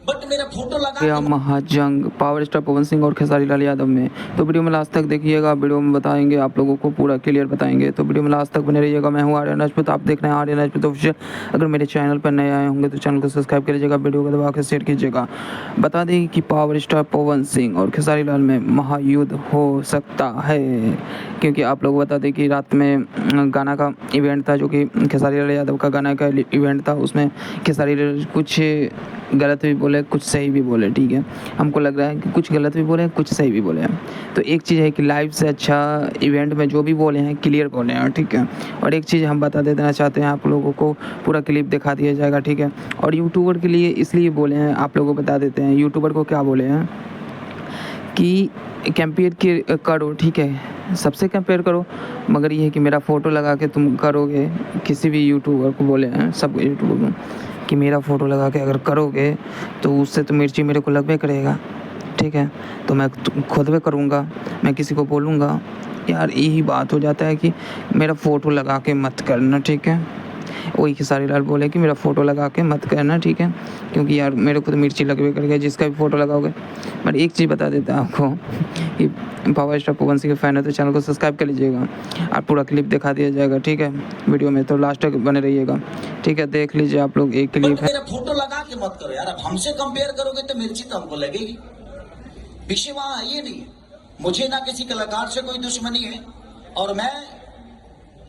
But मेरा photo लगा क्या महाजंग पावर स्टार पवन सिंह और खेसारी लाल यादव में। तो वीडियो में लास्ट तक देखिएगा, वीडियो में बताएंगे आप लोगों को पूरा क्लियर बताएंगे, तो वीडियो में लास्ट तक बने रहिएगा। मैं हूँ आर्यन राजपूत, आप देख रहे हैं आर्यन राजपूत ऑफिशियल। अगर मेरे चैनल पर नए आए होंगे तो चैनल को सब्सक्राइब कर लीजिएगा, वीडियो को दबा के शेयर कीजिएगा। बता दें कि पावर स्टार पवन सिंह और खेसारी लाल में महायुद्ध हो सकता है, क्योंकि आप लोग बता दें कि रात में गाना का इवेंट था, जो कि खेसारी लाल यादव का गाना का इवेंट था। उसमें खेसारी लाल कुछ गलत भी बोले, कुछ सही भी बोले, ठीक है। हमको लग रहा है कि कुछ गलत भी बोले, कुछ सही भी बोले हैं। तो एक चीज़ है कि लाइव से अच्छा इवेंट में जो भी बोले हैं क्लियर बोले हैं, ठीक है। और एक चीज़ हम बता देना चाहते हैं आप लोगों को, पूरा क्लिप दिखा दिया जाएगा, ठीक है। और यूट्यूबर के लिए इसलिए बोले हैं, आप लोगों को बता देते हैं यूट्यूबर को क्या बोले हैं कि कंपेयर करो, ठीक है, सबसे कंपेयर करो, मगर ये है कि मेरा फ़ोटो लगा के तुम करोगे, किसी भी यूट्यूबर को बोले हैं, सब यूट्यूबर को, कि मेरा फ़ोटो लगा के अगर करोगे तो उससे तो मिर्ची मेरे को लगबे करेगा, ठीक है। तो मैं खुद में करूँगा, मैं किसी को बोलूँगा यार, यही बात हो जाता है कि मेरा फ़ोटो लगा के मत करना, ठीक है। वही खेसारी लाल बोले कि मेरा फ़ोटो लगा के मत करना, ठीक है, क्योंकि यार मेरे को तो मिर्ची लगबे करेगा जिसका भी फ़ोटो लगाओगे। बट एक चीज़ बता देता हूँ आपको कि पावर स्टार पवन सिंह के फ़ैन है तो चैनल को सब्सक्राइब कर लीजिएगा, और पूरा क्लिप दिखा दिया जाएगा, ठीक है, वीडियो में। तो लास्ट तक बने रहिएगा, ठीक है। देख लीजिए आप लोग, एक क्लिप है। मेरा फोटो लगा के मत करो यार, अब हमसे कंपेयर करोगे तो मिर्ची तो हमको लगेगी। विषय वहां है ये नहीं, मुझे ना किसी कलाकार से कोई दुश्मनी है, और मैं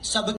सब